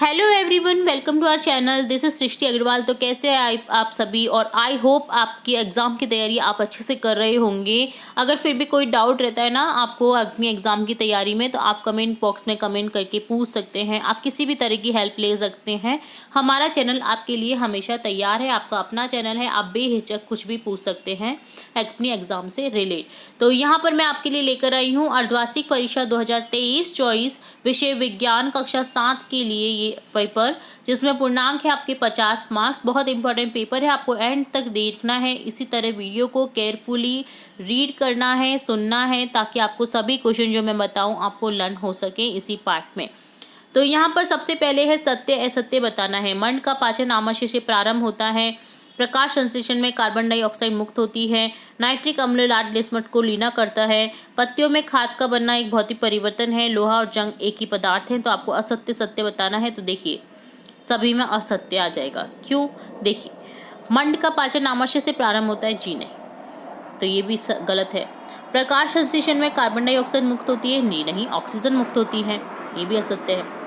Hello everyone, welcome to our channel. This is Srishti Agarwal. तो कैसे हैं आप सभी, और आई होप आपकी एग्ज़ाम की तैयारी आप अच्छे से कर रहे होंगे। अगर फिर भी कोई डाउट रहता है ना आपको अपनी एग्ज़ाम की तैयारी में, तो आप कमेंट बॉक्स में कमेंट करके पूछ सकते हैं। आप किसी भी तरह की हेल्प ले सकते हैं। हमारा चैनल आपके लिए हमेशा तैयार है, आपका अपना चैनल है। आप बेहिचक कुछ भी पूछ सकते हैं अपनी एग्ज़ाम से रिलेट। तो यहाँ पर मैं आपके लिए लेकर आई हूँ अर्धवार्षिक परीक्षा 2023-24 विषय विज्ञान कक्षा 7 के लिए ये पेपर, जिसमें पूर्णांक है आपके 50 मार्क्स। बहुत इंपॉर्टेंट पेपर है, आपको एंड तक देखना है। इसी तरह वीडियो को केयरफुली रीड करना है, सुनना है, ताकि आपको सभी क्वेश्चन जो मैं बताऊं आपको लर्न हो सके इसी पार्ट में। तो यहाँ पर सबसे पहले है सत्य असत्य बताना है। मंड का पाचन आमाशय से प्रारंभ होता है। प्रकाश संश्लेषण में कार्बन डाइऑक्साइड मुक्त होती है। नाइट्रिक अम्ल लाल लिस्मट को लीना करता है। पत्तियों में खाद का बनना एक भौतिक परिवर्तन है। लोहा और जंग एक ही पदार्थ हैं। तो आपको असत्य सत्य बताना है। तो देखिए सभी में असत्य आ जाएगा। क्यों? देखिए, मंड का पाचन आमाशय से प्रारंभ होता है, जी नहीं, तो ये भी गलत है। प्रकाश संश्लेषण में कार्बन डाइऑक्साइड मुक्त होती है, नहीं, ऑक्सीजन मुक्त होती है, ये भी असत्य है।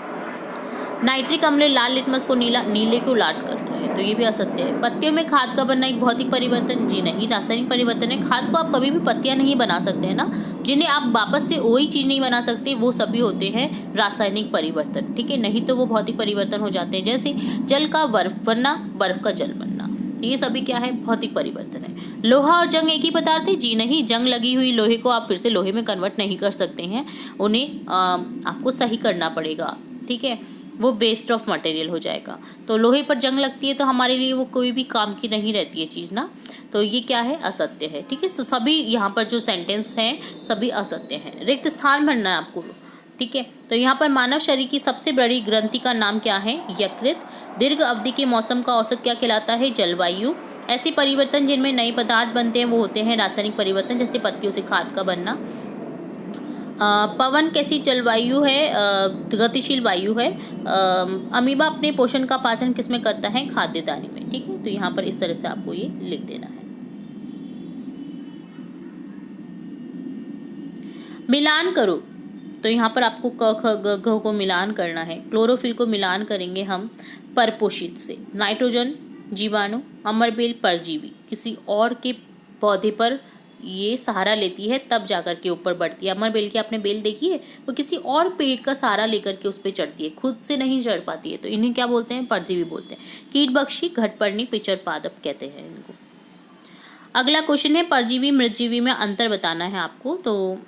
नाइट्रिक अम्ल लाल लिटमस को नीले को लाल करता है, तो ये भी असत्य है। पत्तियों में खाद का बनना एक भौतिक परिवर्तन, जी नहीं, रासायनिक परिवर्तन है। खाद को आप कभी भी पत्तियां नहीं बना सकते हैं ना, जिन्हें आप वापस से वही चीज नहीं बना सकते, वो सभी होते हैं रासायनिक परिवर्तन। ठीक है, नहीं तो वो भौतिक परिवर्तन हो जाते हैं, जैसे जल का बर्फ बनना, बर्फ का जल बनना, ये सभी क्या है? भौतिक परिवर्तन है। लोहा और जंग एक ही पदार्थ है, जी नहीं, जंग लगी हुई लोहे को आप फिर से लोहे में कन्वर्ट नहीं कर सकते हैं, उन्हें आपको सही करना पड़ेगा। ठीक है, वो वेस्ट ऑफ मटेरियल हो जाएगा। तो लोहे पर जंग लगती है तो हमारे लिए वो कोई भी काम की नहीं रहती है चीज़ ना, तो ये क्या है? असत्य है। ठीक है, तो सभी यहाँ पर जो सेंटेंस हैं सभी असत्य हैं। रिक्त स्थान भरना है आपको। ठीक है, तो यहाँ पर मानव शरीर की सबसे बड़ी ग्रंथि का नाम क्या है? यकृत। दीर्घ अवधि के मौसम का औसत क्या कहलाता है? जलवायु। ऐसे परिवर्तन जिनमें नए पदार्थ बनते हैं वो होते हैं रासायनिक परिवर्तन, जैसे पत्तियों से खाद का बनना। पवन कैसी जलवायु है? गतिशील वायु है। अमीबा अपने पोषण का पाचन किसमें करता है? खाद्यदानी में। ठीक है, तो यहाँ पर इस तरह से आपको ये लिख देना है। मिलान करो, तो यहाँ पर आपको क ख ग घ को मिलान करना है। क्लोरोफिल को मिलान करेंगे हम परपोषित से। नाइट्रोजन जीवाणु, अमरबेल परजीवी, किसी और के पौधे पर ये सहारा लेती है तब जाकर के ऊपर बढ़ती है। अमरबेल की आपने बेल देखी है? वो किसी और पेड़ का सहारा लेकर के उस पर चढ़ती है, खुद से नहीं चढ़ पाती है, तो इन्हें क्या बोलते हैं? परजीवी बोलते हैं। कीटभक्षी, घटपर्णी, पिचर पादप कहते हैं इनको। अगला क्वेश्चन है परजीवी मृतजीवी में अंतर बताना है आपको। तो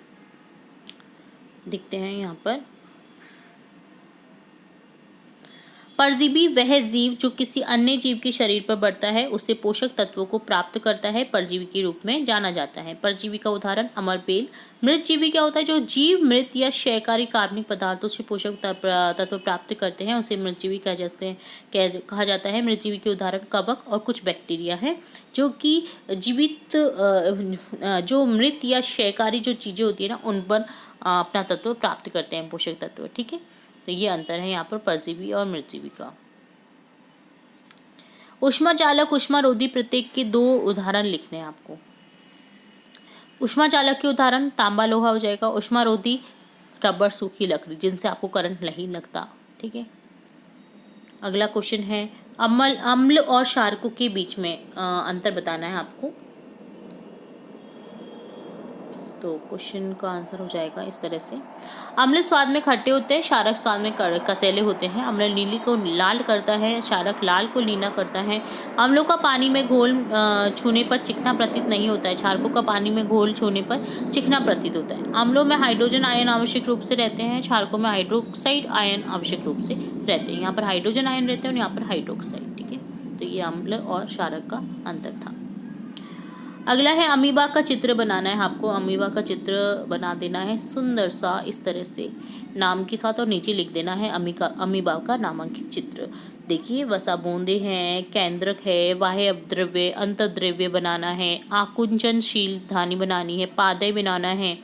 दिखते हैं यहाँ पर। परजीवी वह जीव जो किसी अन्य जीव के शरीर पर बढ़ता है, उसे पोषक तत्वों को प्राप्त करता है, परजीवी के रूप में जाना जाता है। परजीवी का उदाहरण अमरबेल। मृतजीवी क्या होता है? जो जीव मृत या क्षयकारी कार्बनिक पदार्थों से पोषक तत्व प्राप्त करते हैं उसे मृतजीवी कहा जाता है। मृतजीवी के उदाहरण कवक और कुछ बैक्टीरिया हैं, जो कि जीवित जो मृत या क्षयकारी जो चीज़ें होती है ना, उन पर अपना तत्व प्राप्त करते हैं, पोषक तत्व। ठीक है, तो ये अंतर है यहाँ पर परजीवी और मृतजीवी का। ऊष्माचालक ऊष्मारोधी प्रत्येक के 2 उदाहरण लिखने हैं आपको। ऊष्माचालक के उदाहरण तांबा लोहा हो जाएगा। ऊष्मारोधी रबर सूखी लकड़ी, जिनसे आपको करंट नहीं लगता। ठीक है, अगला क्वेश्चन है अम्ल और क्षारकों के बीच में अंतर बताना है आपको। तो क्वेश्चन का आंसर हो जाएगा इस तरह से। अम्ल स्वाद में खट्टे होते हैं, क्षारक स्वाद में कसैले होते हैं। अम्ल नीली को लाल करता है, क्षारक लाल को लीना करता है। अम्लों का पानी में घोल छूने पर चिकना प्रतीत नहीं होता है, क्षारकों का पानी में घोल छूने पर चिकना प्रतीत होता है। अम्लों में हाइड्रोजन आयन आवश्यक रूप से रहते हैं, क्षारकों में हाइड्रोक्साइड आयन आवश्यक रूप से रहते हैं। यहाँ पर हाइड्रोजन आयन रहते हैं और यहाँ पर हाइड्रोक्साइड। ठीक है, तो ये अम्ल और क्षारक का अंतर था। अगला है अमीबा का चित्र बनाना है आपको। अमीबा का चित्र बना देना है सुंदर सा इस तरह से नाम के साथ, और नीचे लिख देना है अमीबा का नामांकित चित्र। देखिए, वसा बूंदे हैं, केंद्रक है, बाह्य द्रव्य अंतर्द्रव्य बनाना है, आकुंचनशील धानी बनानी है, पादय बनाना है,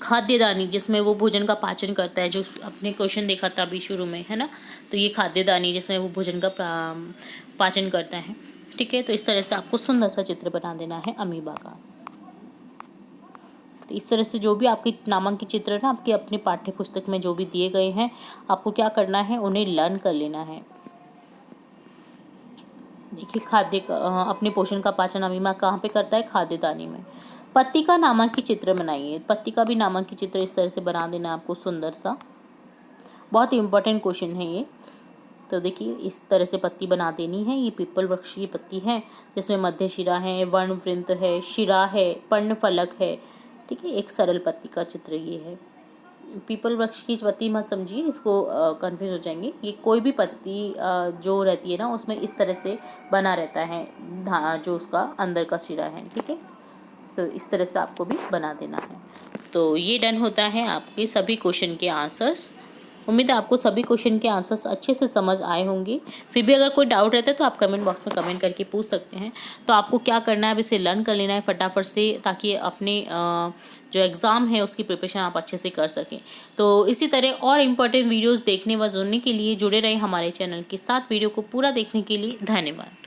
खाद्यदानी जिसमें वो भोजन का पाचन करता है, जो अपने क्वेश्चन देखा था अभी शुरू में, है ना, तो ये खाद्यदानी जिसमें वो भोजन का पाचन करता है। ठीक है, तो इस तरह से आपको सुंदर सा चित्र बना देना है अमीबा का। तो इस तरह से जो भी आपके नामांकित चित्र है ना, आपके अपने पाठ्य पुस्तक में जो भी दिए गए हैं, आपको क्या करना है, उन्हें लर्न कर लेना है। देखिए, अपने पोषण का पाचन अमीमा कहाँ पे करता है, खाद्यदानी में। पत्ती का नामांकित चित्र बनाइए। पत्ती का भी नामांकित चित्र इस तरह से बना देना है आपको, सुंदर सा। बहुत ही इंपॉर्टेंट क्वेश्चन है ये। तो देखिए, इस तरह से पत्ती बना देनी है। ये पीपल वृक्ष की पत्ती है, जिसमें मध्य शिरा है, वर्णवृंत है, शिरा है, पर्णफलक है। ठीक है, एक सरल पत्ती का चित्र ये है। पीपल वृक्ष की पत्ती मत समझिए, इसको कंफ्यूज हो जाएंगे। ये कोई भी पत्ती जो रहती है ना, उसमें इस तरह से बना रहता है जो उसका अंदर का शिरा है। ठीक है, तो इस तरह से आपको भी बना देना है। तो ये डन होता है आपके सभी क्वेश्चन के आंसर्स। उम्मीद है आपको सभी क्वेश्चन के आंसर्स अच्छे से समझ आए होंगे। फिर भी अगर कोई डाउट रहता है तो आप कमेंट बॉक्स में कमेंट करके पूछ सकते हैं। तो आपको क्या करना है, अब इसे लर्न कर लेना है फटाफट से, ताकि अपने जो एग्ज़ाम है उसकी प्रिपरेशन आप अच्छे से कर सकें। तो इसी तरह और इम्पोर्टेंट वीडियोज़ देखने व सुनने के लिए जुड़े रहे हमारे चैनल के साथ। वीडियो को पूरा देखने के लिए धन्यवाद।